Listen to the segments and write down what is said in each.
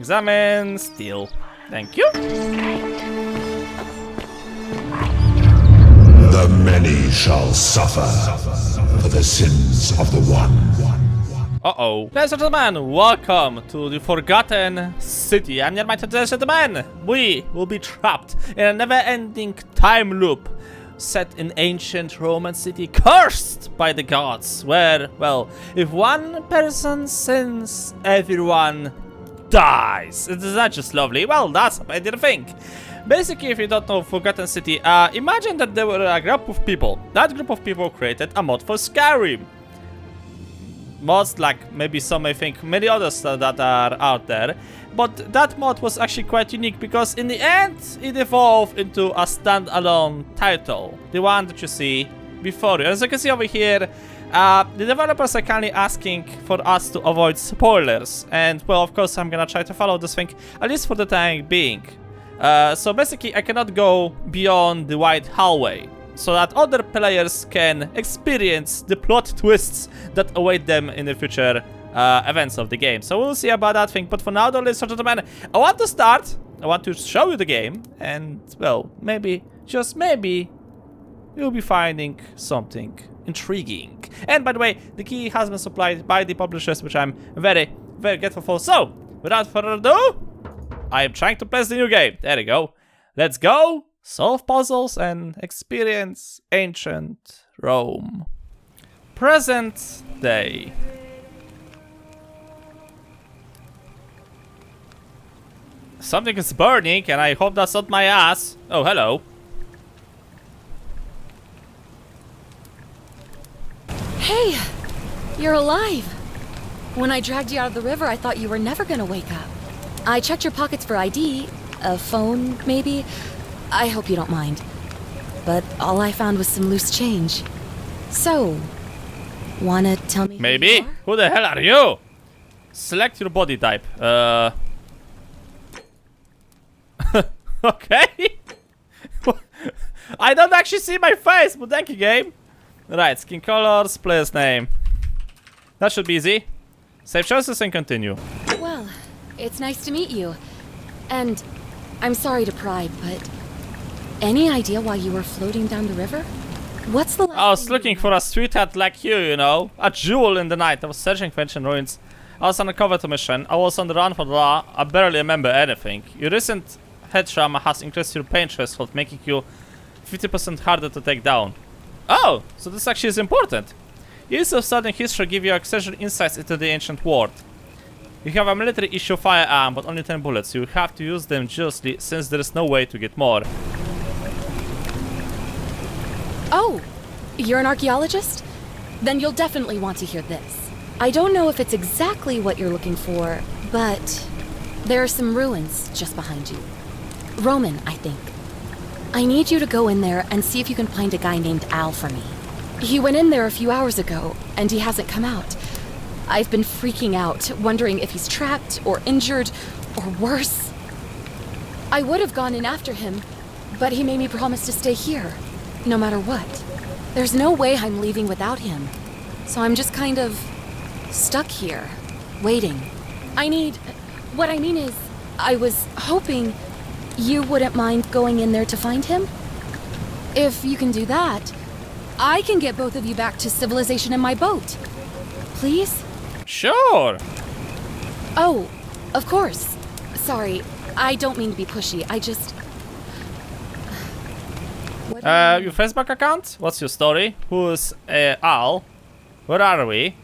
Examine, steal. Thank you. The many shall suffer for the sins of the one. Uh-oh. Ladies and gentlemen, welcome to the Forgotten City. I'm Neodyinamite, ladies and gentlemen. We will be trapped in a never-ending time loop set in ancient Roman city, cursed by the gods, where, well, if one person sins, everyone dies. Isn't that just lovely? Well, that's what I didn't think. Basically, if you don't know Forgotten City, imagine that there were a group of people. That group of people created a mod for Skyrim. Mods, like maybe some may think many others that are out there, but that mod was actually quite unique because in the end it evolved into a standalone title, the one that you see before you. As you can see over here, the developers are kindly asking for us to avoid spoilers, and well, of course I'm gonna try to follow this thing, at least for the time being. So basically I cannot go beyond the wide hallway, so that other players can experience the plot twists that await them in the future events of the game. So we'll see about that thing, but for now though, ladies and gentlemen, I want to show you the game, and well, maybe, just maybe, you'll be finding something intriguing. And by the way, the key has been supplied by the publishers, which I'm very, very grateful for. So, without further ado, I am trying to place the new game. There we go. Let's go! Solve puzzles and experience ancient Rome. Present day. Something is burning, and I hope that's not my ass. Oh, hello. Hey, you're alive. When I dragged you out of the river, I thought you were never gonna wake up. I checked your pockets for ID, a phone, maybe. I hope you don't mind. But all I found was some loose change. So, wanna tell me Maybe? who you are? Who the hell are you? Select your body type. Okay. I don't actually see my face, but thank you, game. Right, skin colors, player's name. That should be easy. Save choices and continue. Well, it's nice to meet you. And I'm sorry to pry, but any idea why you were floating down the river? What's the last I was thing looking for a sweetheart like you know. A jewel in the night. I was searching for ancient ruins. I was on a covert mission. I was on the run for the law. I barely remember anything. Your recent head trauma has increased your pain threshold, making you 50% harder to take down. Oh, so this actually is important. Years of studying history give you essential insights into the ancient world. You have a military issue firearm, but only 10 bullets. You have to use them justly, since there is no way to get more. Oh, you're an archaeologist? Then you'll definitely want to hear this. I don't know if it's exactly what you're looking for, but there are some ruins just behind you. Roman, I think. I need you to go in there and see if you can find a guy named Al for me. He went in there a few hours ago, and he hasn't come out. I've been freaking out, wondering if he's trapped or injured or worse. I would have gone in after him, but he made me promise to stay here, no matter what. There's no way I'm leaving without him, so I'm just kind of stuck here, waiting. What I mean is, I was hoping you wouldn't mind going in there to find him? If you can do that, I can get both of you back to civilization in my boat. Please? Sure. Oh, of course. Sorry, I don't mean to be pushy. I just... Your Facebook account? What's your story? Who's Al? Where are we?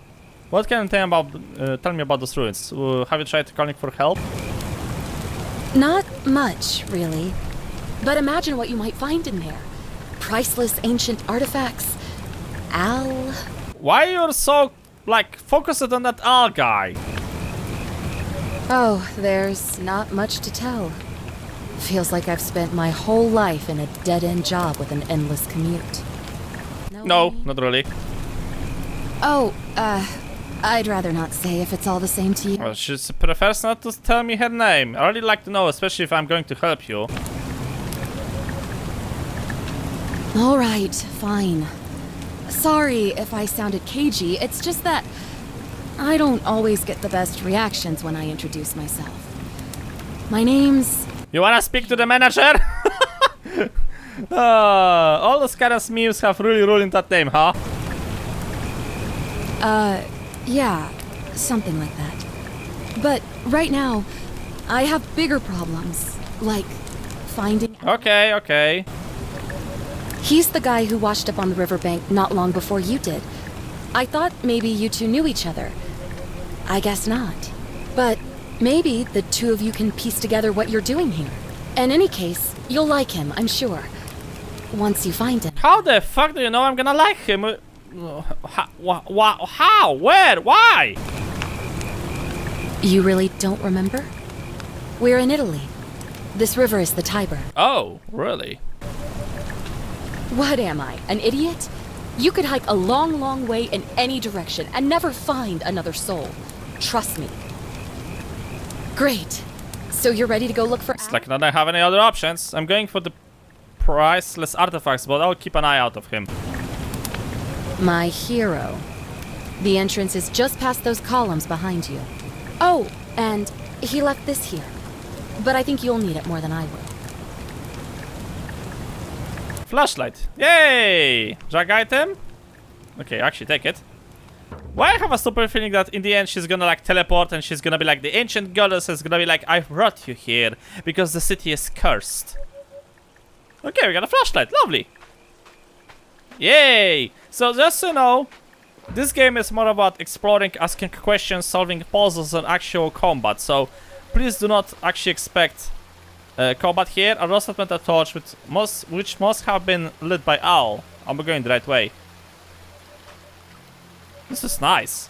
What can you tell me about those ruins? Have you tried calling for help? Not much, really. But imagine what you might find in there. Priceless ancient artifacts. Al... Why you're so, like, focused on that Al guy? Oh, there's not much to tell. Feels like I've spent my whole life in a dead-end job with an endless commute. No, not really. Oh, I'd rather not say if it's all the same to you. Well, she prefers not to tell me her name. I really like to know, especially if I'm going to help you. All right, fine. Sorry if I sounded cagey, it's just that I don't always get the best reactions when I introduce myself. My name's... You wanna speak to the manager? All those kind of memes have really ruined that name, huh? Yeah, something like that. But right now, I have bigger problems, like finding... Okay, okay. He's the guy who washed up on the riverbank not long before you did. I thought maybe you two knew each other. I guess not. But maybe the two of you can piece together what you're doing here. In any case, you'll like him, I'm sure. Once you find him. How the fuck do you know I'm gonna like him? How? Where? Why? You really don't remember? We're in Italy. This river is the Tiber. Oh, really? What am I, an idiot? You could hike a long, long way in any direction and never find another soul. Trust me. Great. So you're ready to go look for... It's like I don't have any other options. I'm going for the priceless artifacts, but I'll keep an eye out of him. My hero. The entrance is just past those columns behind you. Oh, and he left this here. But I think you'll need it more than I will. Flashlight. Yay! Drag item? Okay, actually take it. Why I have a super feeling that in the end she's gonna like teleport and she's gonna be like the ancient goddess is gonna be like, I brought you here because the city is cursed. Okay, we got a flashlight. Lovely. Yay! So just so you know, this game is more about exploring, asking questions, solving puzzles and actual combat. So please do not actually expect combat here. I also spent a torch which must have been lit by Owl. I'm going the right way. This is nice.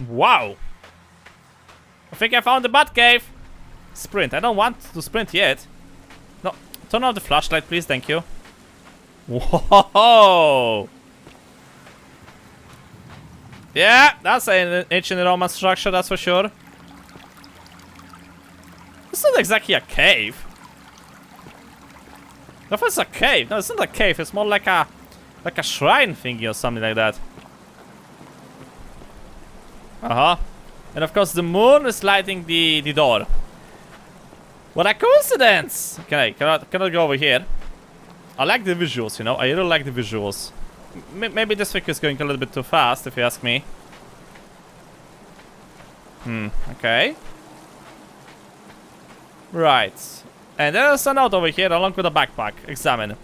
Wow. I think I found the bat cave. Sprint. I don't want to sprint yet. No. Turn off the flashlight, please. Thank you. Whoa. Yeah, that's an ancient Roman structure, that's for sure. It's not exactly a cave. No, it's a cave. No, it's not a cave. It's more like a shrine thingy or something like that. And of course, the moon is lighting the door. What a coincidence! Can I go over here? I like the visuals, you know. I really like the visuals. Maybe this thing is going a little bit too fast, if you ask me. Okay. Right. And there's a note over here along with a backpack. Examine.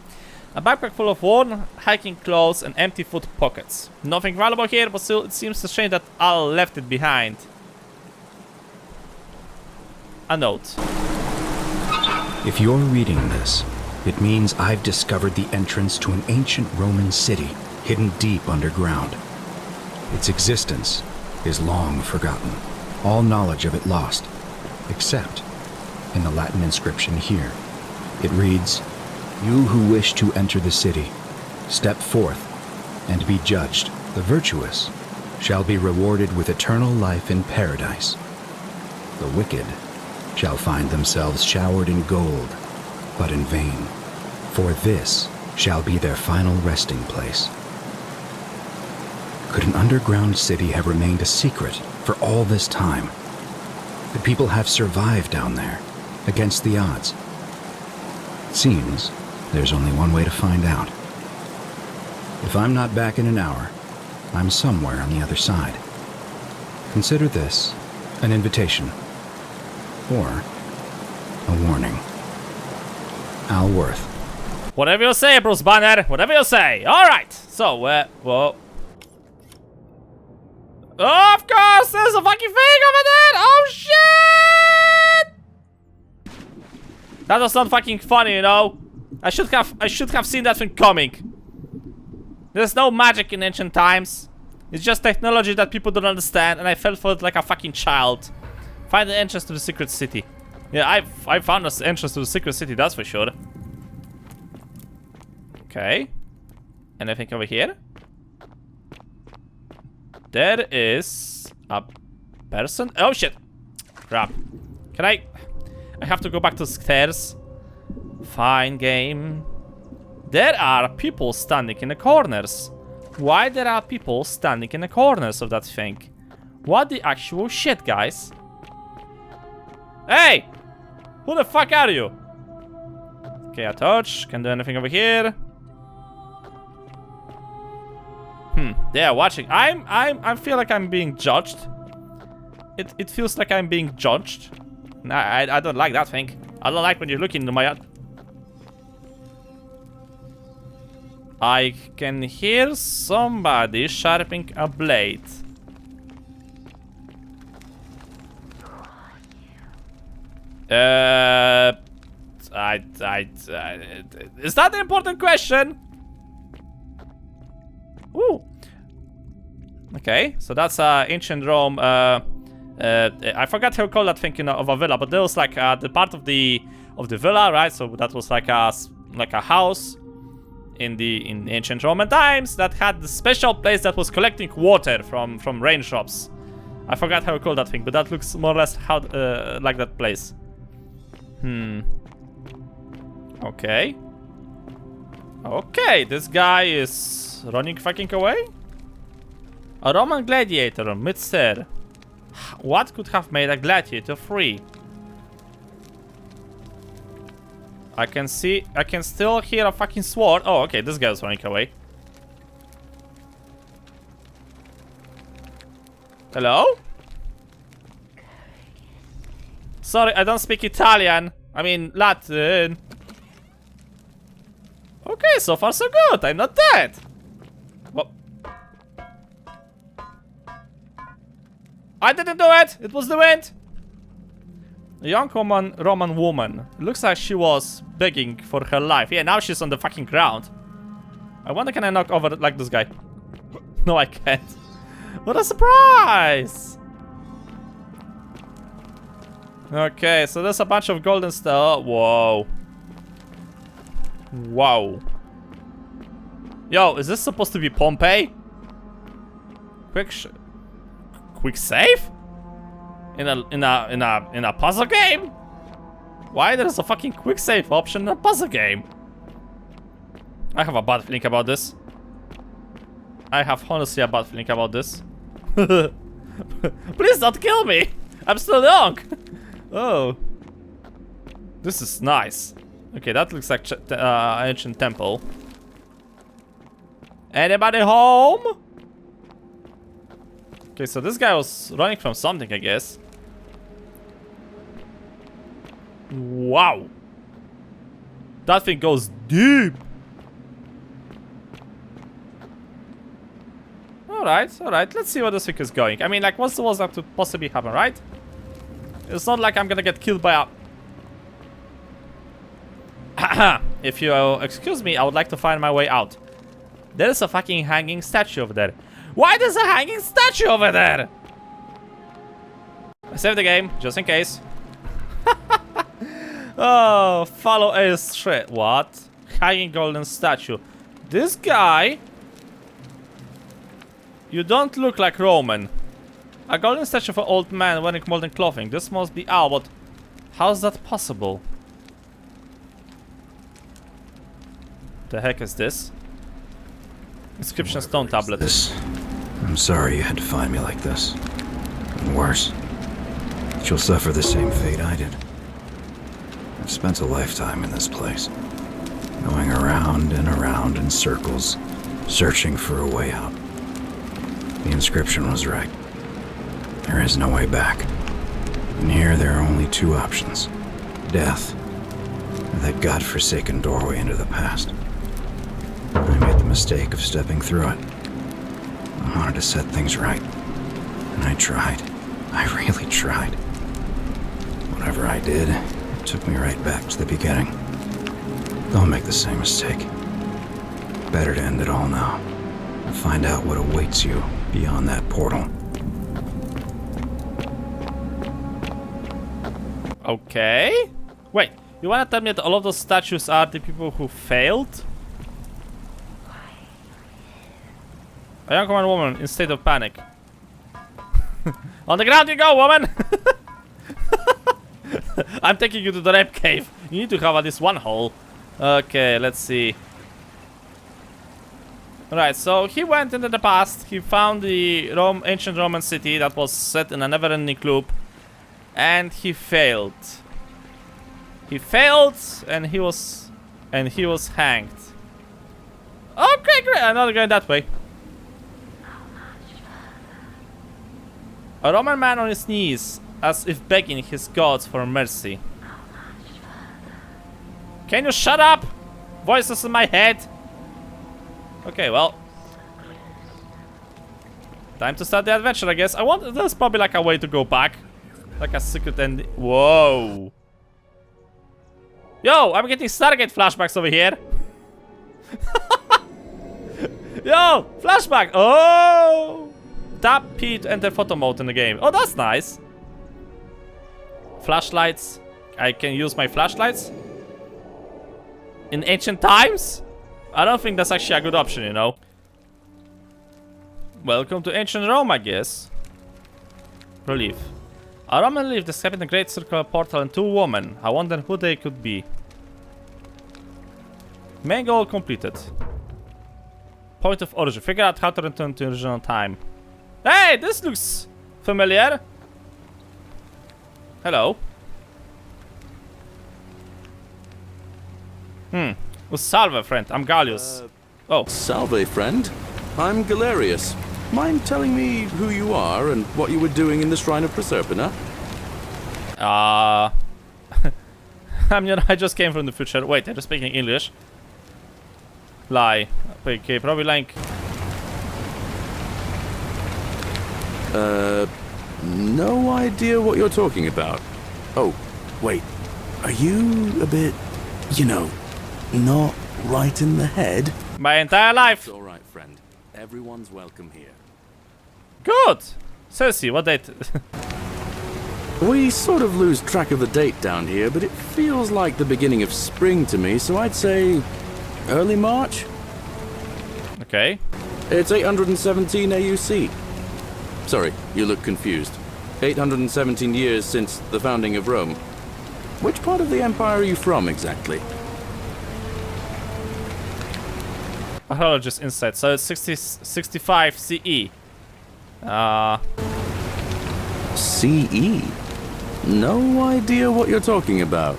A backpack full of worn hiking clothes and empty foot pockets. Nothing valuable here, but still it seems a shame that Al left it behind. A note. If you're reading this, it means I've discovered the entrance to an ancient Roman city hidden deep underground. Its existence is long forgotten, all knowledge of it lost, except in the Latin inscription here. It reads, "You who wish to enter the city, step forth and be judged. The virtuous shall be rewarded with eternal life in paradise. The wicked shall find themselves showered in gold, but in vain, for this shall be their final resting place." Could an underground city have remained a secret for all this time? Could people have survived down there, against the odds? It seems there's only one way to find out. If I'm not back in an hour, I'm somewhere on the other side. Consider this an invitation, or a warning. Al Worth. Whatever you say, Bruce Banner. Whatever you say. Alright. So, well. Oh, of course, there's a fucking thing over there. Oh, shit. That was not fucking funny, you know. I should have seen that thing coming. There's no magic in ancient times. It's just technology that people don't understand, and I fell for it like a fucking child. Find the entrance to the secret city. Yeah, I found the entrance to the secret city, that's for sure. Okay. Anything over here? There is a person. Oh shit! Crap. Can I have to go back to the stairs. Fine game. There are people standing in the corners. Why there are people standing in the corners of that thing? What the actual shit, guys? Hey! Who the fuck are you? Okay, a torch. Can't do anything over here. They are watching. I feel like I'm being judged. It feels like I'm being judged. I don't like that thing. I don't like when you look into my eye. I can hear somebody sharpening a blade. Is that an important question? Ooh. Okay, so that's ancient Rome. I forgot how to call that thing of a villa, but there was like the part of the villa, right? So that was like a house in ancient Roman times that had the special place that was collecting water from raindrops. I forgot how to call that thing, but that looks more or less how like that place. Okay. Okay, this guy is running fucking away? A Roman gladiator, mid-stair. What could have made a gladiator free? I can still hear a fucking sword. Oh, okay, this guy's running away. Hello? Sorry, I don't speak Italian. I mean, Latin. Okay, so far so good. I'm not dead. What? I didn't do it. It was the wind. A young Roman woman. It looks like she was begging for her life. Yeah, now she's on the fucking ground. I wonder, can I knock over like this guy? No, I can't. What a surprise! Okay, so there's a bunch of golden stuff. Whoa. Wow. Yo, is this supposed to be Pompeii? Quick save? In a puzzle game? Why there's a fucking quick save option in a puzzle game? I have a bad feeling about this. I have honestly a bad feeling about this. Please don't kill me! I'm still young! Oh. This is nice. Okay, that looks like ancient temple. Anybody home? Okay, so this guy was running from something, I guess. Wow. That thing goes deep. Alright, let's see where this thing is going. I mean, like, what's the worst that could possibly happen, right? It's not like I'm gonna get killed by a... If you excuse me, I would like to find my way out. There is a fucking hanging statue over there. Why there's a hanging statue over there? I saved the game, just in case. Oh, follow a straight. What? Hanging golden statue. This guy... You don't look like Roman. A golden statue of an old man wearing modern clothing. This must be but how's that possible? The heck is this? Inscription stone tablet. I'm sorry you had to find me like this. And worse, that you'll suffer the same fate I did. I've spent a lifetime in this place, going around and around in circles, searching for a way out. The inscription was right. There is no way back. And here there are only two options. Death, or that godforsaken doorway into the past. I made the mistake of stepping through it. I wanted to set things right. And I tried. I really tried. Whatever I did, it took me right back to the beginning. Don't make the same mistake. Better to end it all now. And find out what awaits you beyond that portal. Okay. Wait, you wanna tell me that all of those statues are the people who failed? A young woman in state of panic. On the ground you go, woman! I'm taking you to the rape cave. You need to have at least one hole. Okay, let's see. Alright, so he went into the past. He found the ancient Roman city that was set in a never-ending loop. And he failed. He failed, and he was hanged. Okay, great. I'm not going that way. A Roman man on his knees, as if begging his gods for mercy. Can you shut up? Voices in my head. Okay, well. Time to start the adventure, I guess. There's probably like a way to go back. Like a secret ending. Whoa. Yo, I'm getting Stargate flashbacks over here. Yo, flashback. Oh. Tap P to enter photo mode in the game. Oh, that's nice. Flashlights. I can use my flashlights. In ancient times? I don't think that's actually a good option, you know. Welcome to ancient Rome, I guess. Relief. A Roman relief describing a great circular portal and two women. I wonder who they could be. Main goal completed. Point of origin. Figure out how to return to original time. Hey, this looks familiar. Hello. Salve, friend. I'm Gallius. Oh. Salve, friend. I'm Galerius. Mind telling me who you are and what you were doing in the Shrine of Proserpina? I just came from the future. Wait, I'm just speaking English. Lie. Okay, probably like... No idea what you're talking about. Oh, wait. Are you a bit, you know, not right in the head? My entire life. It's alright, friend. Everyone's welcome here. Good. Cersei, what date? We sort of lose track of the date down here, but it feels like the beginning of spring to me, so I'd say early March? Okay. It's 817 AUC. Sorry, you look confused. 817 years since the founding of Rome. Which part of the Empire are you from, exactly? Archaeologist insight. So it's 65 CE. CE? No idea what you're talking about.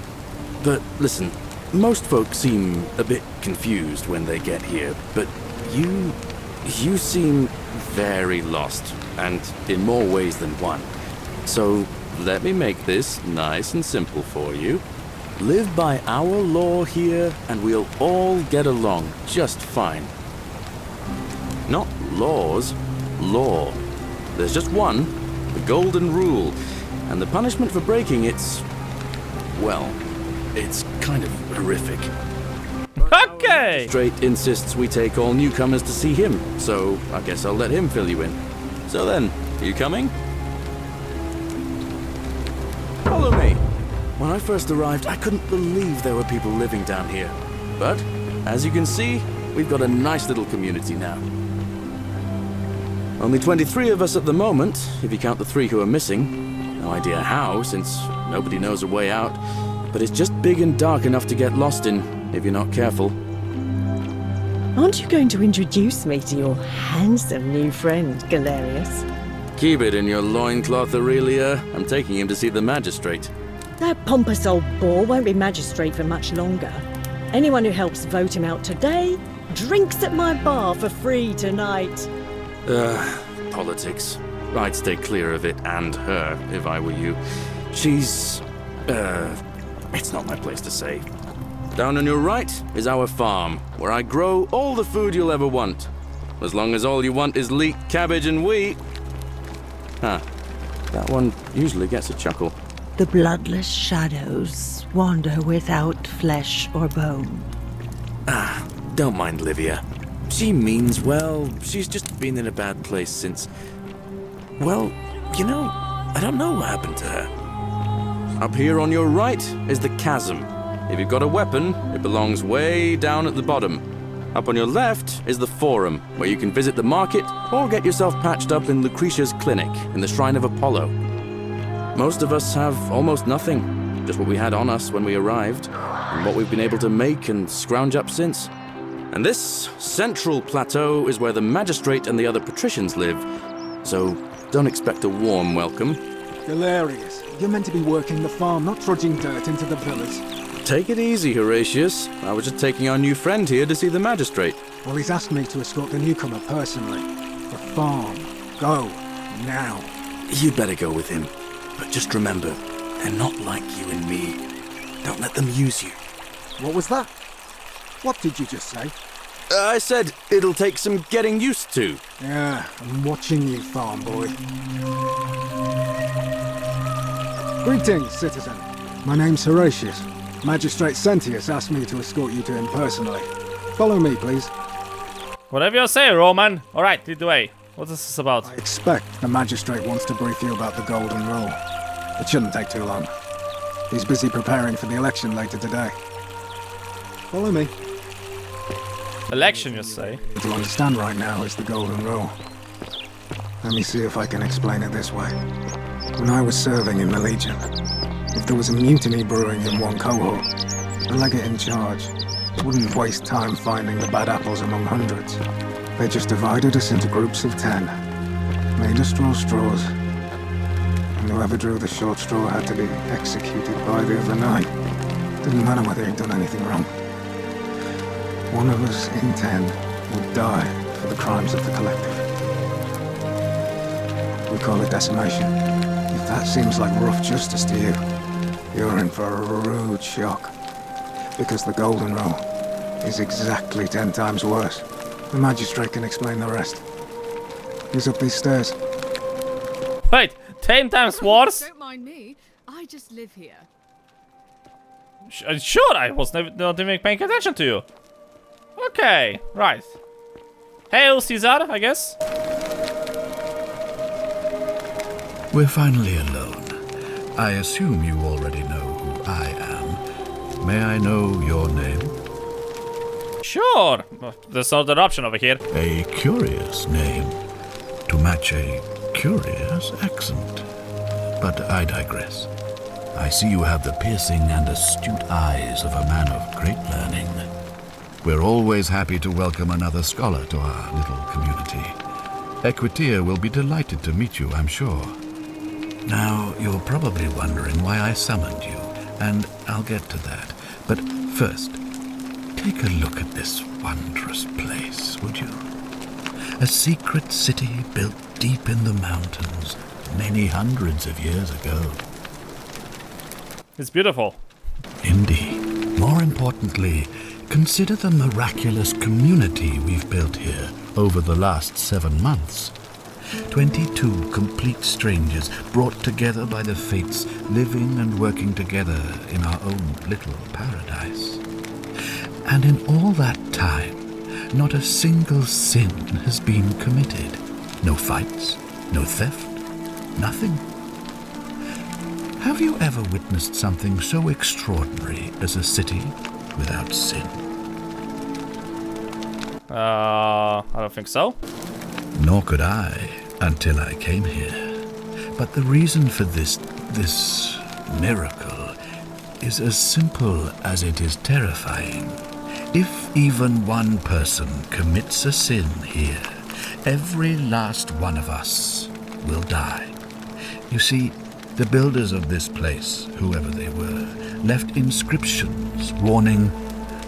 But listen, most folks seem a bit confused when they get here, but you seem very lost, and in more ways than one. So let me make this nice and simple for you. Live by our law here, and we'll all get along just fine. Not laws, law. There's just one, the golden rule, and the punishment for breaking it's, well, it's kind of horrific. Okay! Straight insists we take all newcomers to see him, so I guess I'll let him fill you in. So then, are you coming? Follow me. When I first arrived, I couldn't believe there were people living down here. But, as you can see, we've got a nice little community now. Only 23 of us at the moment, if you count the 3 who are missing. No idea how, since nobody knows a way out. But it's just big and dark enough to get lost in, if you're not careful. Aren't you going to introduce me to your handsome new friend, Galerius? Keep it in your loincloth, Aurelia. I'm taking him to see the magistrate. That pompous old bore won't be magistrate for much longer. Anyone who helps vote him out today drinks at my bar for free tonight. Politics. I'd stay clear of it and her, if I were you. She's... it's not my place to say. Down on your right is our farm, where I grow all the food you'll ever want. As long as all you want is leek, cabbage, and wheat. Huh. That one usually gets a chuckle. The bloodless shadows wander without flesh or bone. Don't mind Livia. She means well. She's just been in a bad place since... Well, you know, I don't know what happened to her. Up here on your right is the chasm. If you've got a weapon, it belongs way down at the bottom. Up on your left is the Forum, where you can visit the market or get yourself patched up in Lucretia's clinic in the Shrine of Apollo. Most of us have almost nothing, just what we had on us when we arrived, and what we've been able to make and scrounge up since. And this central plateau is where the magistrate and the other patricians live, so don't expect a warm welcome. Galerius, You're meant to be working the farm, not trudging dirt into the villas. Take it easy, Horatius. I was just taking our new friend here to see the magistrate. Well, he's asked me to escort the newcomer personally. The farm. Go. Now. You'd better go with him. But just remember, they're not like you and me. Don't let them use you. What was that? What did you just say? I said it'll take some getting used to. Yeah, I'm watching you, farm boy. Greetings, citizen. My name's Horatius. Magistrate Sentius asked me to escort you to him personally. Follow me, please. Whatever you say, Roman. Alright, lead the way. What is this about? I expect the magistrate wants to brief you about the Golden Rule. It shouldn't take too long. He's busy preparing for the election later today. Follow me. Election, you say? What you understand right now is the Golden Rule. Let me see if I can explain it this way. When I was serving in the Legion, if there was a mutiny brewing in one cohort, the legate in charge wouldn't waste time finding the bad apples among hundreds. They just divided us into groups of 10, made us draw straws, and whoever drew the short straw had to be executed by the other 9. Didn't matter whether he'd done anything wrong. One of us in 10 would die for the crimes of the collective. We call it decimation. If that seems like rough justice to you, you're in for a rude shock. Because the Golden Rule is exactly 10 times worse. The magistrate can explain the rest. He's up these stairs. Wait, 10 times worse? Don't mind me. I just live here. Sure, I was not even paying attention to you. Okay, right. Hail Caesar, I guess. We're finally alone. I assume you already know who I am. May I know your name? Sure. There's no other option over here. A curious name to match a curious accent. But I digress. I see you have the piercing and astute eyes of a man of great learning. We're always happy to welcome another scholar to our little community. Equitia will be delighted to meet you, I'm sure. Now, you're probably wondering why I summoned you, and I'll get to that. But first, take a look at this wondrous place, would you? A secret city built deep in the mountains many hundreds of years ago. It's beautiful. Indeed. More importantly, consider the miraculous community we've built here over the last 7 months. 22 complete strangers brought together by the fates, living and working together in our own little paradise. And in all that time, not a single sin has been committed. No fights, no theft, nothing. Have you ever witnessed something so extraordinary as a city without sin? I don't think so. Nor could I, until I came here. But the reason for this miracle is as simple as it is terrifying. If even one person commits a sin here, every last one of us will die. You see, the builders of this place, whoever they were, left inscriptions warning,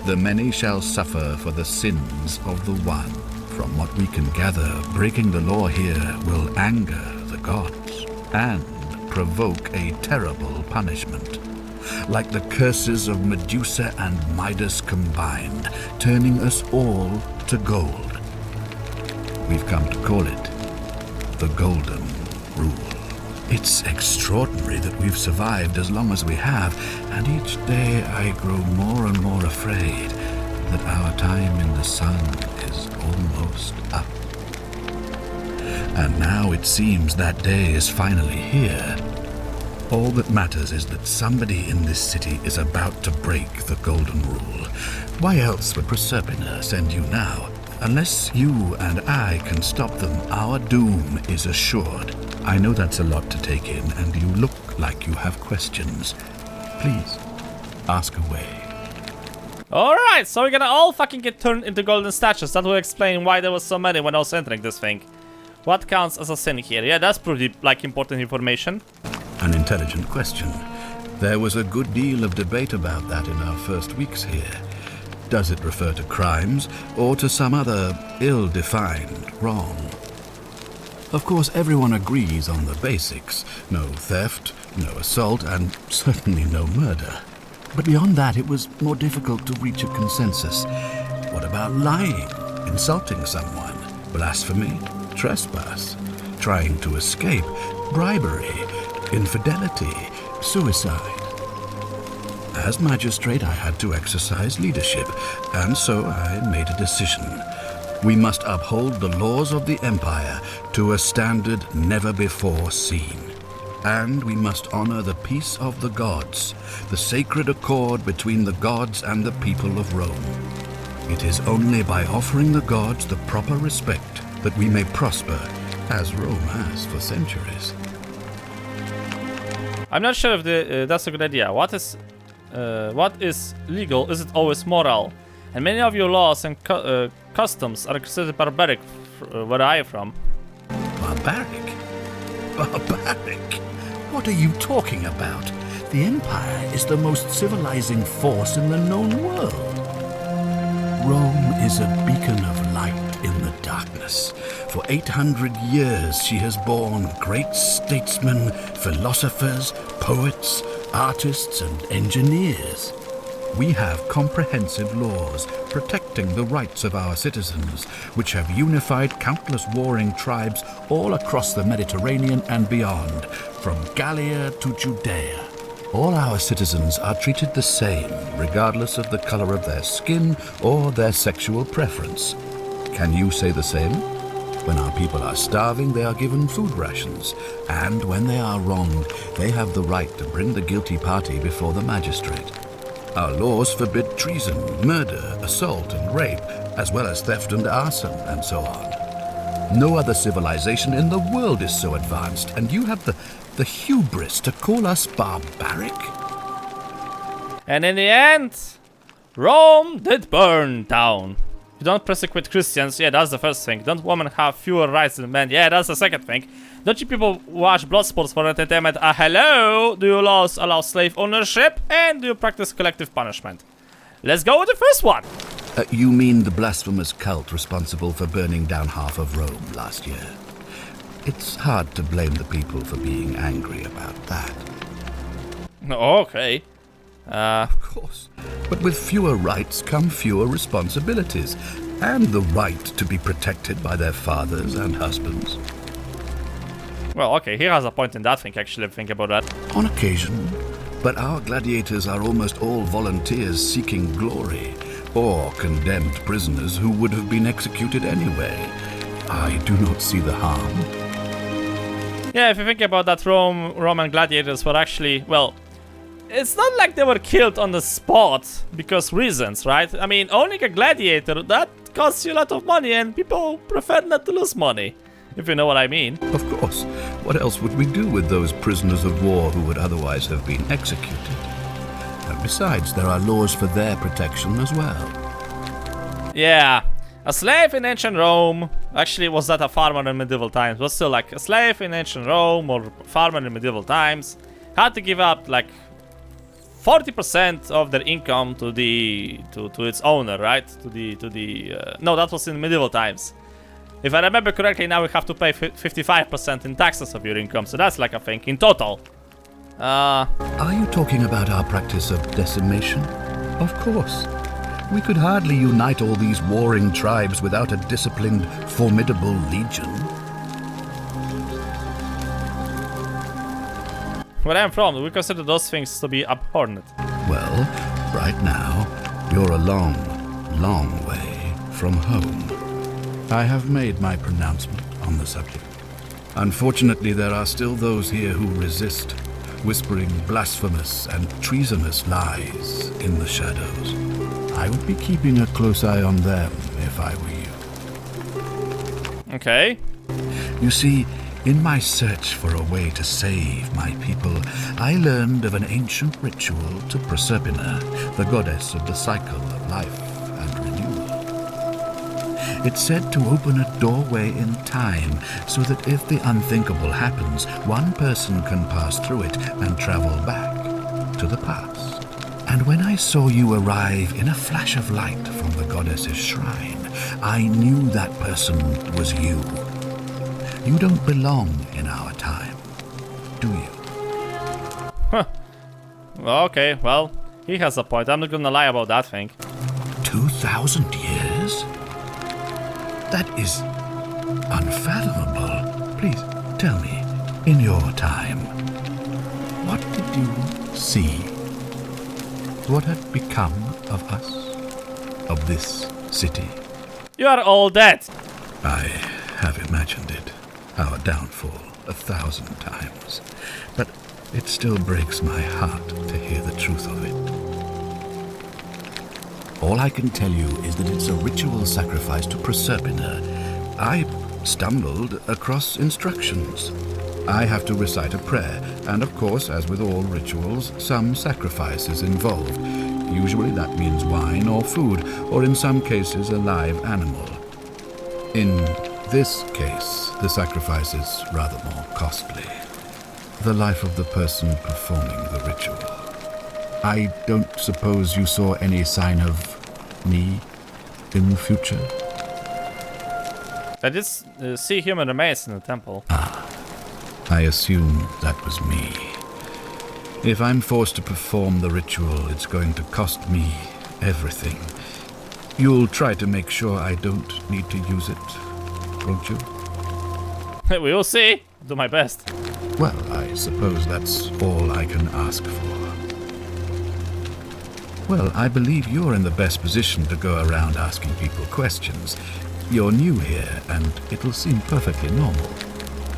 "The many shall suffer for the sins of the one." From what we can gather, breaking the law here will anger the gods and provoke a terrible punishment. Like the curses of Medusa and Midas combined, turning us all to gold. We've come to call it the Golden Rule. It's extraordinary that we've survived as long as we have, and each day I grow more and more afraid that our time in the sun is almost up. And now it seems that day is finally here. All that matters is that somebody in this city is about to break the Golden Rule. Why else would Proserpina send you now? Unless you and I can stop them, our doom is assured. I know that's a lot to take in, and you look like you have questions. Please, ask away. Alright, so we're gonna all fucking get turned into golden statues. That will explain why there was so many when I was entering this thing. What counts as a sin here? Yeah, that's pretty, like, important information. An intelligent question. There was a good deal of debate about that in our first weeks here. Does it refer to crimes or to some other ill-defined wrong? Of course, everyone agrees on the basics. No theft, no assault, and certainly no murder. But beyond that, it was more difficult to reach a consensus. What about lying, insulting someone, blasphemy, trespass, trying to escape, bribery, infidelity, suicide? As magistrate, I had to exercise leadership, and so I made a decision. We must uphold the laws of the Empire to a standard never before seen. And we must honor the peace of the gods, the sacred accord between the gods and the people of Rome. It is only by offering the gods the proper respect that we may prosper, as Rome has for centuries. I'm not sure if that's a good idea. What is legal? Is it always moral? And many of your laws and customs are considered barbaric, where I am from. Barbaric? Barbaric? What are you talking about? The Empire is the most civilizing force in the known world. Rome is a beacon of light in the darkness. For 800 years she has borne great statesmen, philosophers, poets, artists, and engineers. We have comprehensive laws protecting the rights of our citizens, which have unified countless warring tribes all across the Mediterranean and beyond, from Gallia to Judea. All our citizens are treated the same, regardless of the color of their skin or their sexual preference. Can you say the same? When our people are starving, they are given food rations, and when they are wronged, they have the right to bring the guilty party before the magistrate. Our laws forbid treason, murder, assault, and rape, as well as theft and arson, and so on. No other civilization in the world is so advanced, and you have the hubris to call us barbaric? And in the end, Rome did burn down. You don't persecute Christians, yeah, that's the first thing. Don't women have fewer rights than men? Yeah, that's the second thing. Don't you people watch blood sports for entertainment? Hello? Do your laws allow slave ownership? And do you practice collective punishment? Let's go with the first one. You mean the blasphemous cult responsible for burning down half of Rome last year? It's hard to blame the people for being angry about that. Okay. Of course. But with fewer rights come fewer responsibilities, and the right to be protected by their fathers and husbands. Well, okay, he has a point in that thing, actually, think about that. On occasion, but our gladiators are almost all volunteers seeking glory, or condemned prisoners who would have been executed anyway. I do not see the harm. Yeah, if you think about that, Roman gladiators were actually, well, it's not like they were killed on the spot because reasons, right? I mean, owning a gladiator, that costs you a lot of money, and people prefer not to lose money, if you know what I mean. Of course. What else would we do with those prisoners of war who would otherwise have been executed? And besides, there are laws for their protection as well. Yeah. A slave in ancient Rome, actually was that a farmer in medieval times, but still, like, a slave in ancient Rome or farmer in medieval times had to give up like 40% of their income to its owner, right? No, that was in medieval times. If I remember correctly, now we have to pay 55% in taxes of your income, so that's like a thing in total. Are you talking about our practice of decimation? Of course. We could hardly unite all these warring tribes without a disciplined, formidable legion. Where I'm from, we consider those things to be abhorrent. Well, right now, you're a long, long way from home. I have made my pronouncement on the subject. Unfortunately, there are still those here who resist, whispering blasphemous and treasonous lies in the shadows. I would be keeping a close eye on them if I were you. Okay. You see, in my search for a way to save my people, I learned of an ancient ritual to Proserpina, the goddess of the cycle of life and renewal. It's said to open a doorway in time, so that if the unthinkable happens, one person can pass through it and travel back to the past. And when I saw you arrive in a flash of light from the goddess's shrine, I knew that person was you. You don't belong in our time, do you? Huh. Okay, well, he has a point. I'm not gonna lie about that thing. 2,000 years? That is unfathomable. Please, tell me, in your time, what did you see? What had become of us? Of this city? You are all dead. I have imagined it, our downfall, 1,000 times. But it still breaks my heart to hear the truth of it. All I can tell you is that it's a ritual sacrifice to Proserpina. I stumbled across instructions. I have to recite a prayer, and of course, as with all rituals, some sacrifice is involved. Usually that means wine or food, or in some cases a live animal. In this case, the sacrifice is rather more costly. The life of the person performing the ritual. I don't suppose you saw any sign of me in the future? I did see human remains in the temple. I assume that was me. If I'm forced to perform the ritual, it's going to cost me everything. You'll try to make sure I don't need to use it, won't you? We will see. Do my best. Well, I suppose that's all I can ask for. Well, I believe you're in the best position to go around asking people questions. You're new here, and it'll seem perfectly normal.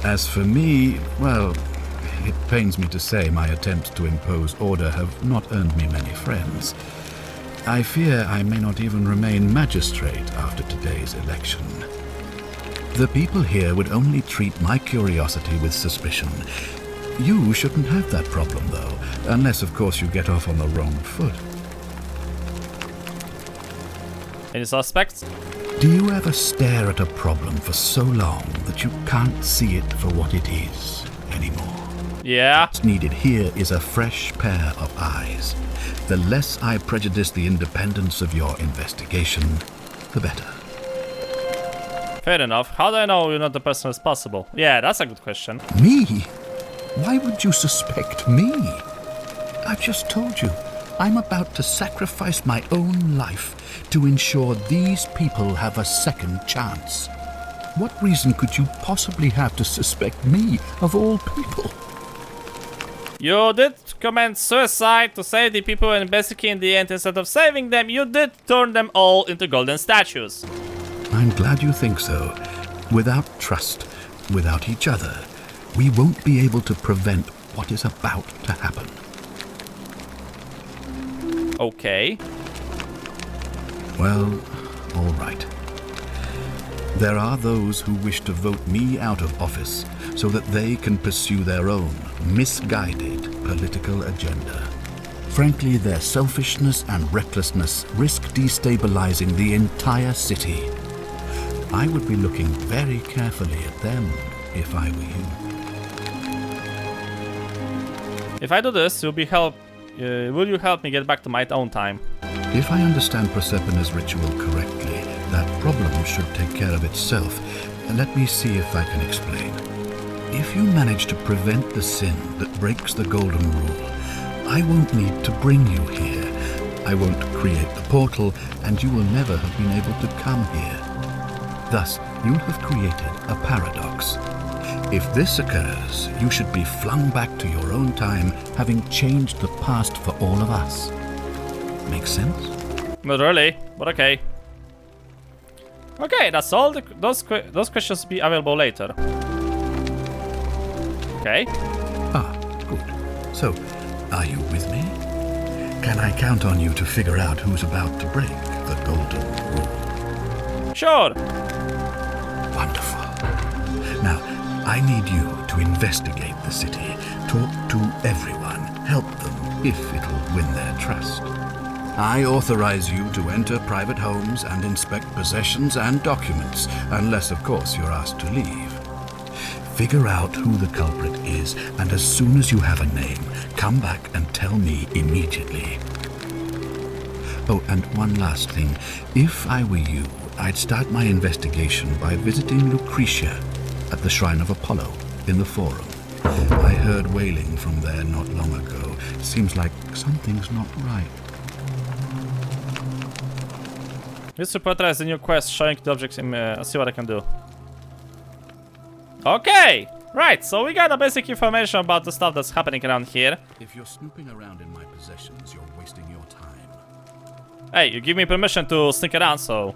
As for me, well, it pains me to say my attempts to impose order have not earned me many friends. I fear I may not even remain magistrate after today's election. The people here would only treat my curiosity with suspicion. You shouldn't have that problem, though, unless, of course, you get off on the wrong foot. Any suspects? Do you ever stare at a problem for so long that you can't see it for what it is anymore? Yeah. What's needed here is a fresh pair of eyes. The less I prejudice the independence of your investigation, the better. Fair enough. How do I know you're not the person responsible? Yeah, that's a good question. Me? Why would you suspect me? I've just told you. I'm about to sacrifice my own life to ensure these people have a second chance. What reason could you possibly have to suspect me, of all people? You did commit suicide to save the people, and basically in the end, instead of saving them, you did turn them all into golden statues. I'm glad you think so. Without trust, without each other, we won't be able to prevent what is about to happen. Okay. Well, all right. There are those who wish to vote me out of office so that they can pursue their own misguided political agenda. Frankly, their selfishness and recklessness risk destabilizing the entire city. I would be looking very carefully at them if I were you. If I do this, will you help me get back to my own time? If I understand Proserpina's ritual correctly, that problem should take care of itself. Let me see if I can explain. If you manage to prevent the sin that breaks the Golden Rule, I won't need to bring you here. I won't create the portal, and you will never have been able to come here. Thus, you'll have created a paradox. If this occurs, you should be flung back to your own time, having changed the past for all of us. Make sense? Not really, but okay. Okay, that's all. Those questions will be available later. Okay. Good. So, are you with me? Can I count on you to figure out who's about to break the Golden Rule? Sure. Wonderful. Now, I need you to investigate the city, talk to everyone, help them if it'll win their trust. I authorize you to enter private homes and inspect possessions and documents, unless, of course, you're asked to leave. Figure out who the culprit is, and as soon as you have a name, come back and tell me immediately. Oh, and one last thing. If I were you, I'd start my investigation by visiting Lucretia at the Shrine of Apollo in the Forum. I heard wailing from there not long ago. Seems like something's not right. This reporter has a new quest showing the objects in I'll see what I can do. Okay! Right, so we got the basic information about the stuff that's happening around here. If you're snooping around in my possessions, you're wasting your time. Hey, you give me permission to sneak around, so...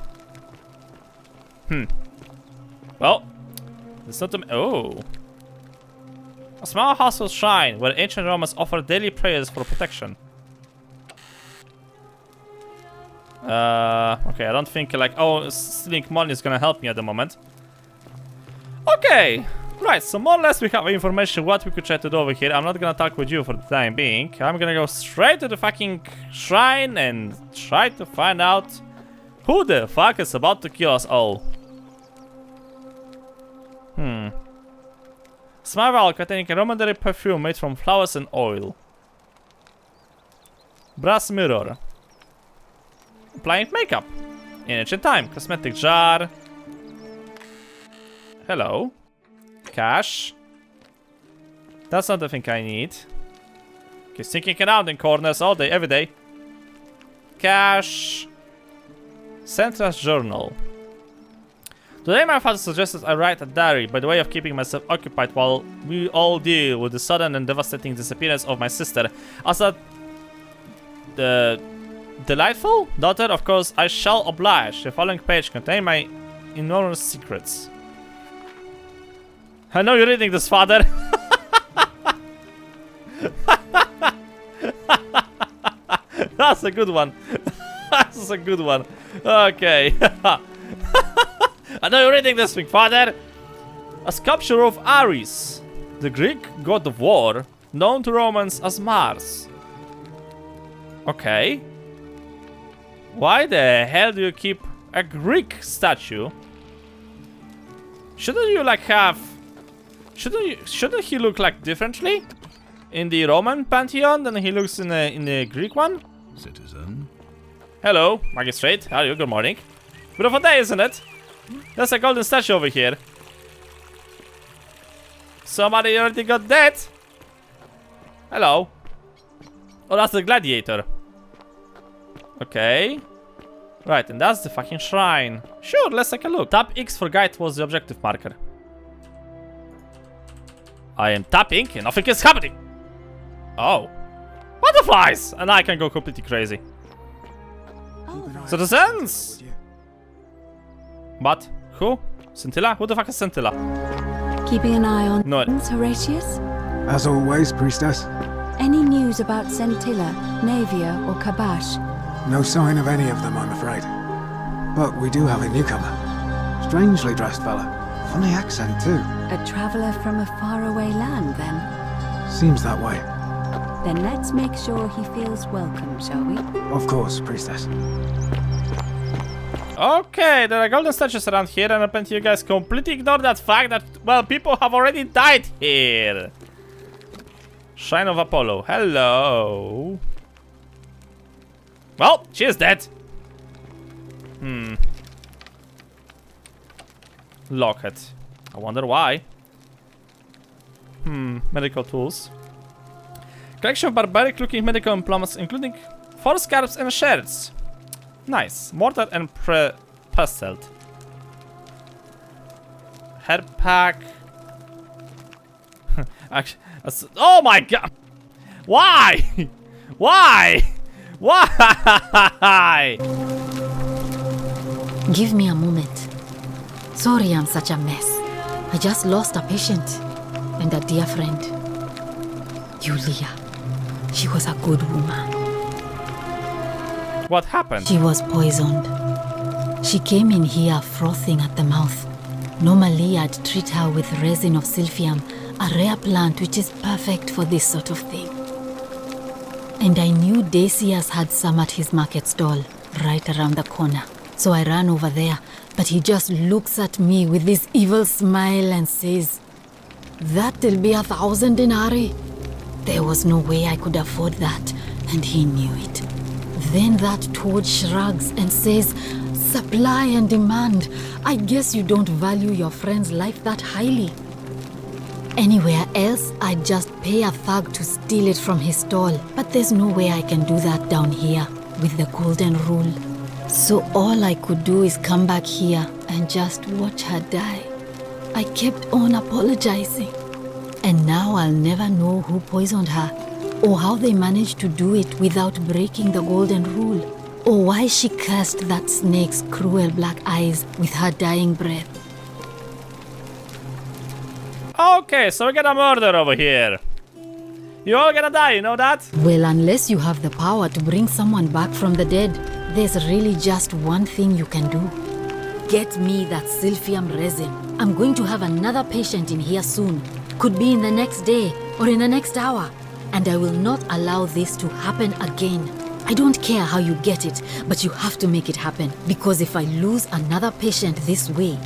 Well, it's not oh. A small hostile shrine where ancient Romans offer daily prayers for protection. Okay, I don't think like, stealing money is gonna help me at the moment. Okay, right, so more or less we have information what we could try to do over here. I'm not gonna talk with you for the time being. I'm gonna go straight to the fucking shrine and try to find out who the fuck is about to kill us all. Small vial containing a Romanary perfume made from flowers and oil. Brass mirror. Applying makeup. In ancient time. Cosmetic jar. Hello. Cash. That's not the thing I need. Okay, sneaking around in corners all day, every day. Cash. Centra's journal. Today my father suggested I write a diary by the way of keeping myself occupied while we all deal with the sudden and devastating disappearance of my sister. As a delightful daughter, of course, I shall oblige. The following page contains my enormous secrets. I know you're reading this, father. That's a good one. That's a good one. Okay. I know you're reading this thing, father. A sculpture of Ares, the Greek god of war, known to Romans as Mars. Okay. Why the hell do you keep a Greek statue? Shouldn't you like have... Shouldn't he look like differently in the Roman pantheon than he looks in the Greek one? Citizen. Hello, magistrate. How are you? Good morning. Beautiful day, isn't it? There's a golden statue over here. Somebody already got that. Hello. Oh, that's the gladiator. Okay. Right, and that's the fucking shrine. Sure, let's take a look. Tap X for guide was the objective marker. I am tapping and nothing is happening. Oh. Butterflies! And I can go completely crazy. Citizens! But who? Scintilla? Who the fuck is Scintilla? Keeping an eye on No. things, Horatius? As always, priestess. Any news about Scintilla, Navia, or Kabash? No sign of any of them, I'm afraid. But we do have a newcomer. Strangely dressed fella. Funny accent, too. A traveler from a faraway land, then? Seems that way. Then let's make sure he feels welcome, shall we? Of course, priestess. Okay, there are golden statues around here, and apparently you guys completely ignore that fact that, well, people have already died here. Shrine of Apollo. Hello. Well, she is dead. Locket. I wonder why. Medical tools. Collection of barbaric looking medical implements, including 4 scarves and shirts. Nice. Mortar and pestled. Hair pack. Actually, oh my god! Why? Why? Why? Give me a moment. Sorry I'm such a mess. I just lost a patient and a dear friend. Julia. She was a good woman. What happened? She was poisoned. She came in here frothing at the mouth. Normally I'd treat her with resin of silphium, a rare plant which is perfect for this sort of thing. and I knew Decius had some at his market stall, right around the corner. So I ran over there, but he just looks at me with this evil smile and says, "That'll be 1,000 denarii." There was no way I could afford that, and he knew it. Then that toad shrugs and says, "Supply and demand. I guess you don't value your friend's life that highly." Anywhere else, I'd just pay a thug to steal it from his stall, but there's no way I can do that down here with the golden rule. So all I could do is come back here and just watch her die. I kept on apologizing. And now I'll never know who poisoned her, or how they managed to do it without breaking the golden rule, or why she cursed that snake's cruel black eyes with her dying breath. Okay, so we got a murder over here. You all gonna die, you know that? Well, unless you have the power to bring someone back from the dead, there's really just one thing you can do. Get me that silphium resin. I'm going to have another patient in here soon. Could be in the next day or in the next hour. And I will not allow this to happen again. I don't care how you get it, but you have to make it happen. Because if I lose another patient this way,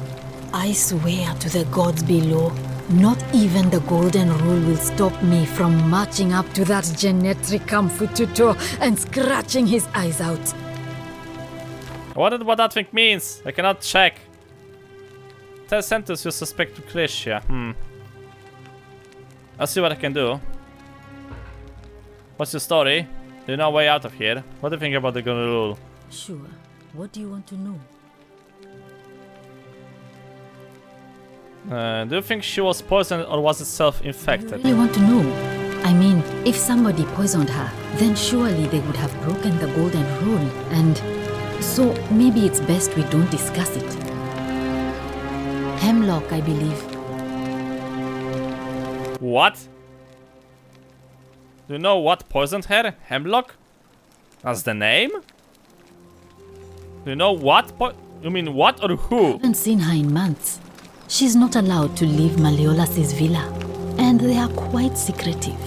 I swear to the gods below, not even the golden rule will stop me from marching up to that genetricum fututo and scratching his eyes out. I wondered what that thing means. I cannot check. Tell Centus you suspect Lucretia. I'll see what I can do. What's your story? There's no way out of here. What do you think about the golden rule? Sure. What do you want to know? Do you think she was poisoned or was it self-infected? You really want to know? I mean, if somebody poisoned her, then surely they would have broken the golden rule, and so maybe it's best we don't discuss it. Hemlock, I believe. What? Do you know what poisoned her? Hemlock? That's the name? Do you know what you mean what or who? I haven't seen her in months. She's not allowed to leave Malleolas's villa, and they are quite secretive.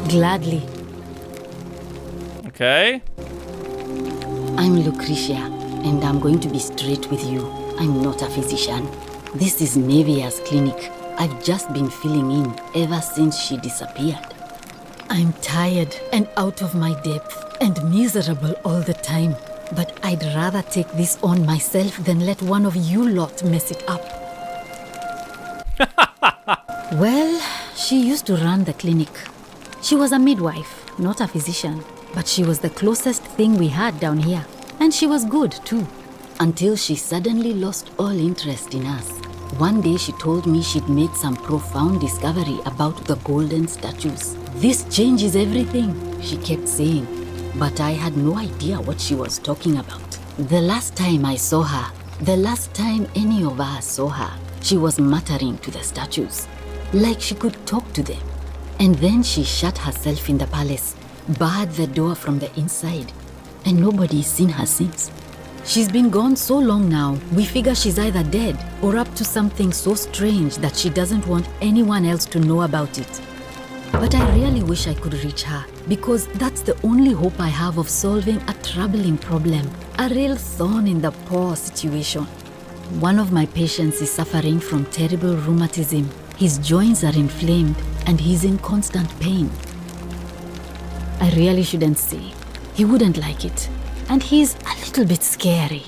Gladly. Okay. I'm Lucretia, and I'm going to be straight with you. I'm not a physician. This is Nevia's clinic. I've just been filling in ever since she disappeared. I'm tired and out of my depth and miserable all the time. But I'd rather take this on myself than let one of you lot mess it up. Well, she used to run the clinic. She was a midwife, not a physician. But she was the closest thing we had down here. And she was good, too. Until she suddenly lost all interest in us. One day she told me she'd made some profound discovery about the golden statues. "This changes everything," she kept saying. But I had no idea what she was talking about. The last time I saw her, the last time any of us saw her, she was muttering to the statues, like she could talk to them. And then she shut herself in the palace, barred the door from the inside, and nobody's seen her since. She's been gone so long now, we figure she's either dead or up to something so strange that she doesn't want anyone else to know about it. But I really wish I could reach her, because that's the only hope I have of solving a troubling problem, a real thorn in the paw situation. One of my patients is suffering from terrible rheumatism. His joints are inflamed and he's in constant pain. I really shouldn't say. He wouldn't like it. And he's a little bit scary.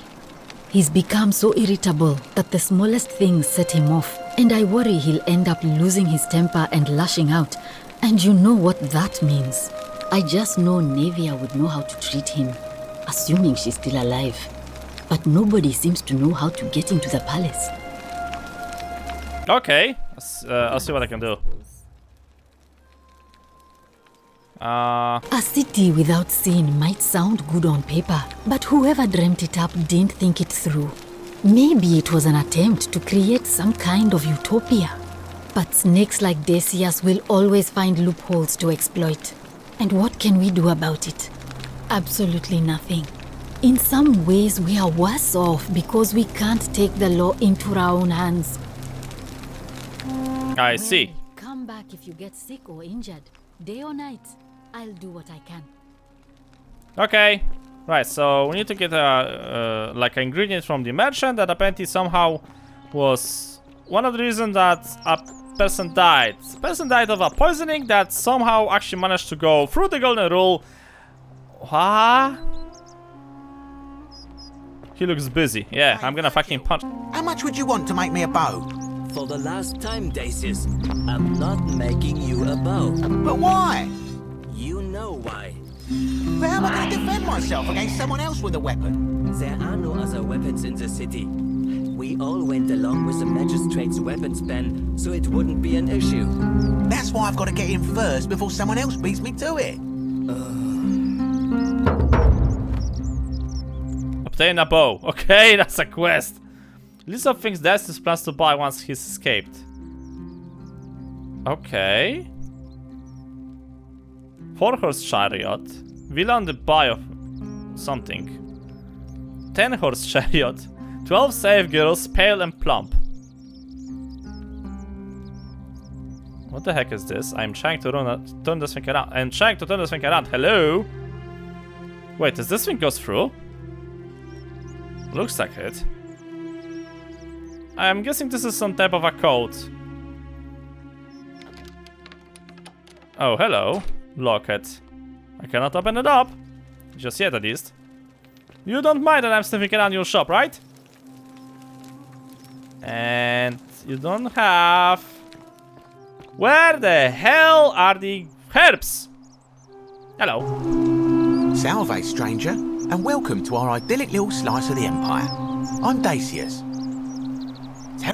He's become so irritable that the smallest things set him off, and I worry he'll end up losing his temper and lashing out. And you know what that means. I just know Nevia would know how to treat him, assuming she's still alive. But nobody seems to know how to get into the palace. Okay, I'll see what I can do. A city without sin might sound good on paper, but whoever dreamt it up didn't think it through. Maybe it was an attempt to create some kind of utopia. But snakes like Decius will always find loopholes to exploit. And what can we do about it? Absolutely nothing. In some ways, we are worse off because we can't take the law into our own hands. I see. back if you get sick or injured. Day or night, I'll do what I can. Okay. Right, so we need to get like an ingredient from the merchant that apparently somehow was one of the reasons that a person died. The person died of a poisoning that somehow actually managed to go through the golden rule. What? He looks busy. Yeah, I'm gonna fucking punch. How much would you want to make me a bow? For the last time, Dacius, I'm not making you a bow. But why? You know why. But how am I going to defend myself against someone else with a weapon? There are no other weapons in the city. We all went along with the magistrate's weapons ban, so it wouldn't be an issue. That's why I've got to get in first before someone else beats me to it. Obtain a bow. Okay, that's a quest. List of things Dacius plans to buy once he's escaped. Okay. 4-horse chariot. Villa on the buy of something. 10-horse chariot. 12 safe girls, pale and plump. What the heck is this? I'm trying to turn this thing around. I'm trying to turn this thing around. Hello? Wait, does this thing go through? Looks like it. I'm guessing this is some type of a code. Oh, hello. Lock it. I cannot open it up. Just yet, at least. You don't mind that I'm sniffing around your shop, right? And you don't have... Where the hell are the herbs? Hello. Salve, stranger, and welcome to our idyllic little slice of the Empire. I'm Dacius.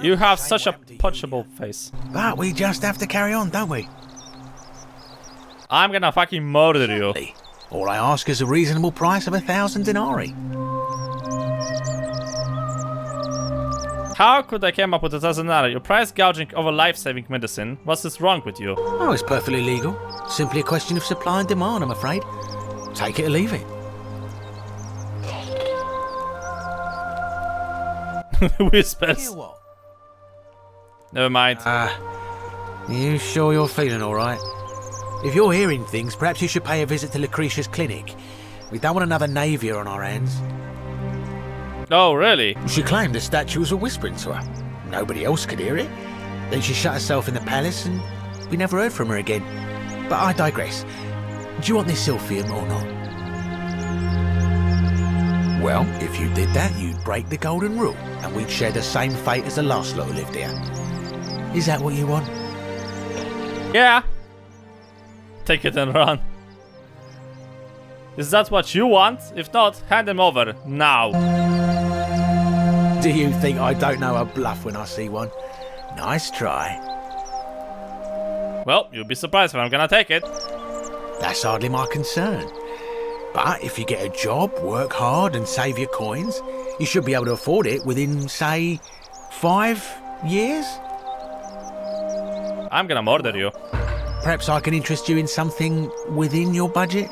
You have such a punchable face. But we just have to carry on, don't we? I'm gonna fucking murder you. All I ask is a reasonable price of 1,000 denarii. How could I come up with 1,000 denarii? You're price gouging over life-saving medicine. What's wrong with you? Oh, it's perfectly legal. Simply a question of supply and demand, I'm afraid. Take it or leave it. Whispers. Never mind. You sure you're feeling alright? If you're hearing things, perhaps you should pay a visit to Lucretia's clinic. We don't want another Navia on our hands. Oh, really? She claimed the statues were whispering to her. Nobody else could hear it. Then she shut herself in the palace and we never heard from her again. But I digress. Do you want this Sylphium or not? Well, if you did that, you'd break the golden rule and we'd share the same fate as the last lot who lived here. Is that what you want? Yeah. Take it and run. Is that what you want? If not, hand them over now. Do you think I don't know a bluff when I see one? Nice try. Well, you'll be surprised if I'm gonna take it. That's hardly my concern. But if you get a job, work hard and save your coins, you should be able to afford it within, say, 5 years? I'm gonna murder you. Perhaps I can interest you in something within your budget?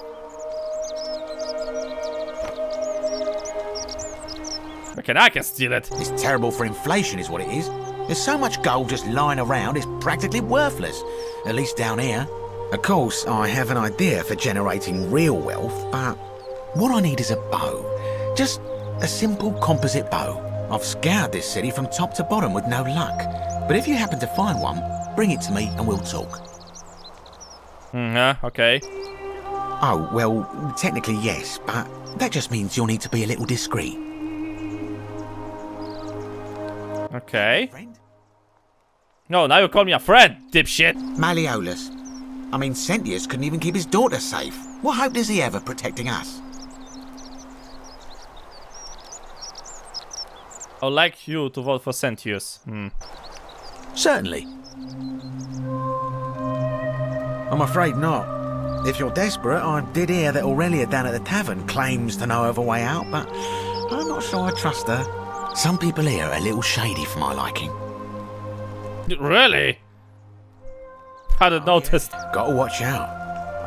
Reckon I can steal it. It's terrible for inflation is what it is. There's so much gold just lying around, it's practically worthless. At least down here. Of course, I have an idea for generating real wealth, but what I need is a bow. Just a simple composite bow. I've scoured this city from top to bottom with no luck. But if you happen to find one, bring it to me and we'll talk. Okay. Oh, well, technically yes, but that just means you'll need to be a little discreet. Okay. No, now you call me a friend, dipshit. Malleolus. I mean, Sentius couldn't even keep his daughter safe. What hope does he have of protecting us? I'd like you to vote for Sentius. Certainly. I'm afraid not. If you're desperate, I did hear that Aurelia down at the tavern claims to know of a way out, but I'm not sure I trust her. Some people here are a little shady for my liking. Really? Hadn't noticed. Yeah. Gotta watch out.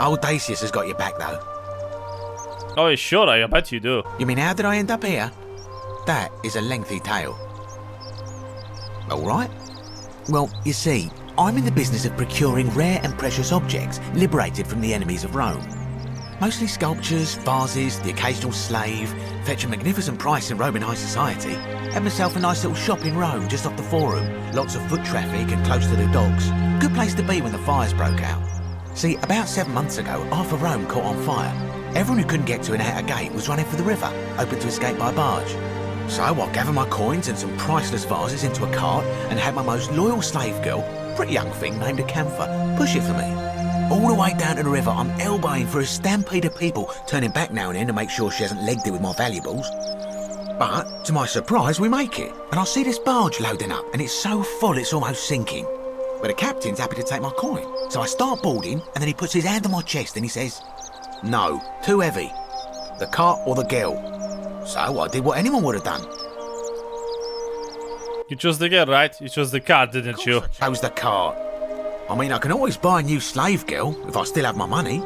Old Dacius has got your back, though. Oh, sure, I bet you do. You mean, how did I end up here? That is a lengthy tale. All right. Well, you see, I'm in the business of procuring rare and precious objects liberated from the enemies of Rome. Mostly sculptures, vases, the occasional slave, fetch a magnificent price in Roman high society. Had myself a nice little shop in Rome just off the Forum. Lots of foot traffic and close to the docks. Good place to be when the fires broke out. See, about 7 months ago, half of Rome caught on fire. Everyone who couldn't get to an outer gate was running for the river, open to escape by barge. So I gathered my coins and some priceless vases into a cart and had my most loyal slave girl, pretty young thing named Acantha, push it for me. All the way down to the river, I'm elbowing for a stampede of people, turning back now and then to make sure she hasn't legged it with my valuables. But, to my surprise, we make it, and I see this barge loading up, and it's so full it's almost sinking. But the captain's happy to take my coin, so I start boarding, and then he puts his hand on my chest and he says, "No, too heavy. The cart or the girl." So I did what anyone would have done. You chose the girl, right? You chose the cart, didn't you? I chose the cart. I mean, I can always buy a new slave girl if I still have my money.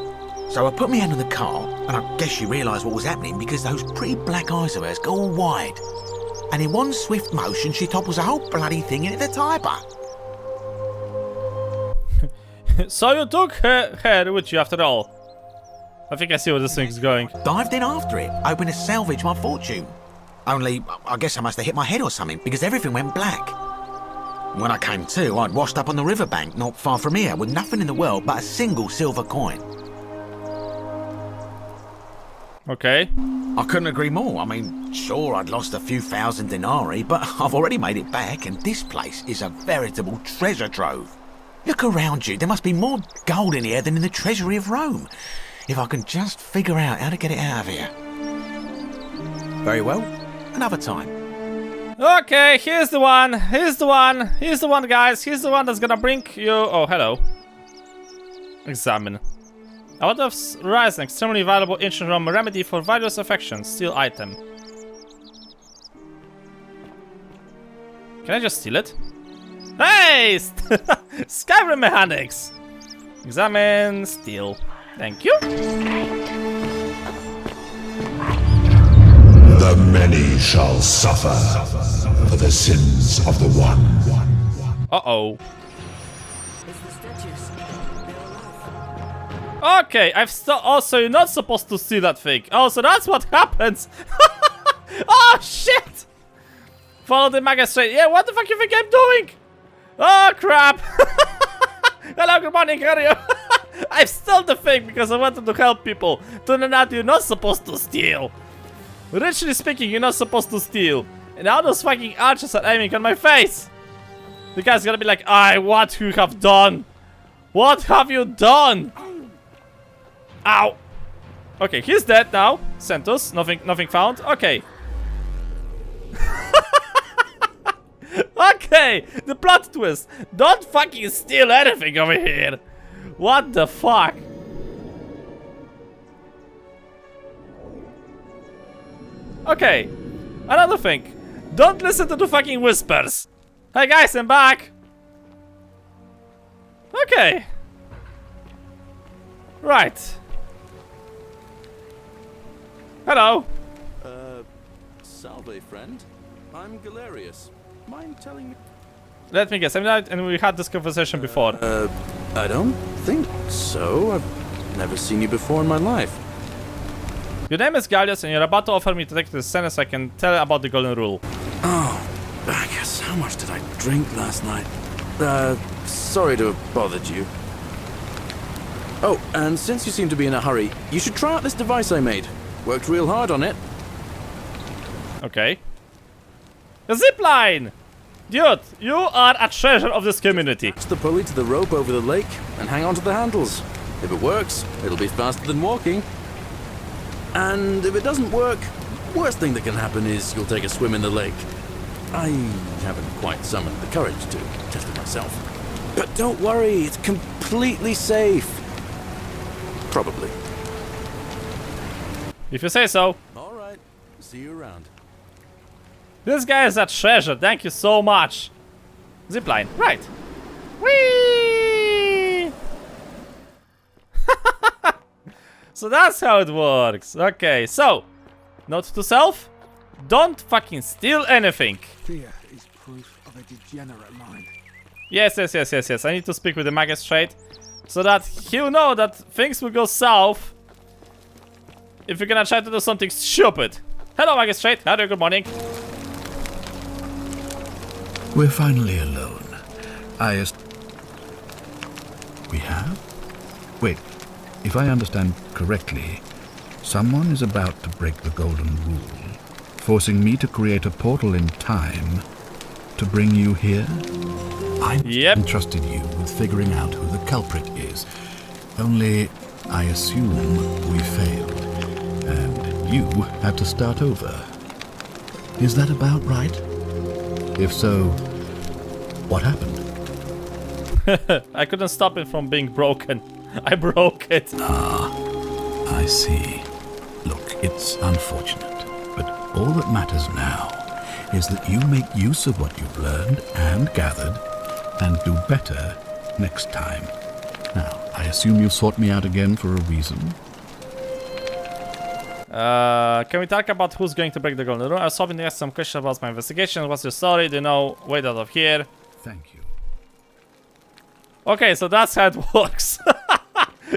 So I put my hand on the cart, and I guess she realised what was happening because those pretty black eyes of hers go all wide. And in one swift motion, she topples the whole bloody thing into the tiber. So you took her with you after all. I think I see where this thing's going. Dived in after it, hoping to salvage my fortune. Only, I guess I must have hit my head or something, because everything went black. When I came to, I'd washed up on the riverbank not far from here, with nothing in the world but a single silver coin. Okay. I couldn't agree more. I mean, sure, I'd lost a few thousand denarii, but I've already made it back, and this place is a veritable treasure trove. Look around you, there must be more gold in here than in the treasury of Rome. If I can just figure out how to get it out of here. Very well, another time. Okay, here's the one. Here's the one. Here's the one, guys. Here's the one that's gonna bring you... Oh, hello. Examine. Out of Rise, an extremely valuable ancient Rome remedy for various affections. Steal item. Can I just steal it? Hey! Skyrim mechanics! Examine, steal. Thank you. The many shall suffer for the sins of the one. Uh-oh. Okay, also, you're not supposed to see that thing. Oh, so that's what happens. Oh, shit! Follow the magistrate. Yeah, what the fuck you think I'm doing? Oh, crap. Hello, good morning, how are you? I've stolen the thing because I wanted to help people. Turning out you're not supposed to steal. Literally speaking, you're not supposed to steal. And now those fucking archers are aiming on my face. The guy's gonna be like, what you have done? What have you done? Ow. Okay, he's dead now. Centos, nothing found. Okay. Okay, the plot twist. Don't fucking steal anything over here. What the fuck? Okay, another thing. Don't listen to the fucking whispers. Hey guys, I'm back. Okay. Right. Hello. Salve, friend. I'm Galerius. Mind telling me? Let me guess, I'm not, and we had this conversation before. I don't think so. I've never seen you before in my life. Your name is Gallius, and you're about to offer me to take this sentence so I can tell about the golden rule. Oh, I guess how much did I drink last night? Sorry to have bothered you. Oh, and since you seem to be in a hurry, you should try out this device I made. Worked real hard on it. Okay. A zipline! Dude, you are a treasure of this community. Attach the pulley to the rope over the lake and hang on to the handles. If it works, it'll be faster than walking. And if it doesn't work, worst thing that can happen is you'll take a swim in the lake. I haven't quite summoned the courage to test it myself. But don't worry, it's completely safe. Probably. If you say so. Alright, see you around. This guy is a treasure, thank you so much. Zipline, right. Whee! So that's how it works. Okay, so, note to self, don't fucking steal anything. Fear is proof of a degenerate mind. Yes. I need to speak with the magistrate so that he'll know that things will go south if you're gonna try to do something stupid. Hello, magistrate. Hello, good morning. We're finally alone. We have? Wait, if I understand correctly, someone is about to break the golden rule, forcing me to create a portal in time to bring you here? I entrusted you with figuring out who the culprit is. Only, I assume we failed, and you had to start over. Is that about right? If so, what happened? I couldn't stop it from being broken. I broke it. I see. Look, it's unfortunate, but all that matters now is that you make use of what you've learned and gathered and do better next time. Now, I assume you sought me out again for a reason? Can we talk about who's going to break the golden rule? I was hoping to ask some questions about my investigation. What's your story? Do you know? Wait out of here. Thank you. Okay, so that's how it works.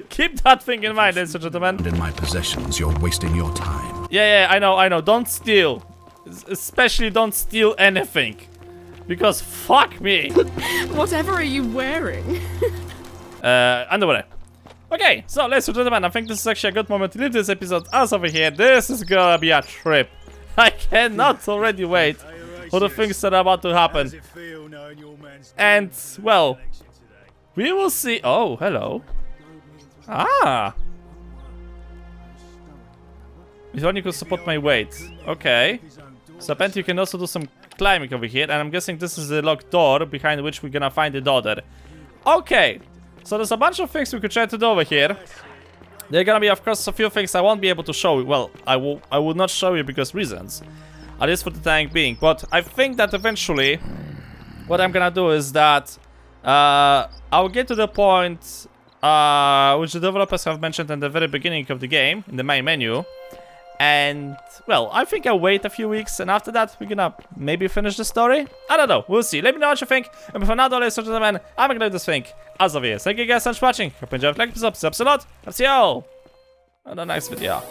Keep that thing in mind, ladies and gentlemen. In my possessions, you're wasting your time. Yeah, I know. Don't steal. Especially don't steal anything. Because fuck me. Whatever are you wearing? Underwear. Okay, so ladies and gentlemen, I think this is actually a good moment to leave this episode as over here. This is gonna be a trip. I cannot already wait for the things that are about to happen. And, well, we will see. Oh, hello. Ah. If only could support my weight. Okay. So apparently you can also do some climbing over here. And I'm guessing this is the locked door behind which we're gonna find the daughter. Okay. So there's a bunch of things we could try to do over here. There are gonna be, of course, a few things I won't be able to show you. Well, I will not show you because reasons. At least for the time being. But I think that eventually what I'm gonna do is that I'll get to the point which the developers have mentioned in the very beginning of the game, in the main menu. And, well, I think I'll wait a few weeks, and after that, we're gonna maybe finish the story? I don't know, we'll see. Let me know what you think. And for now, ladies and gentlemen, I'm gonna leave this thing as of here. Thank you guys so much for watching. Hope you enjoyed. Like this episode a lot. I'll see you all on the next video.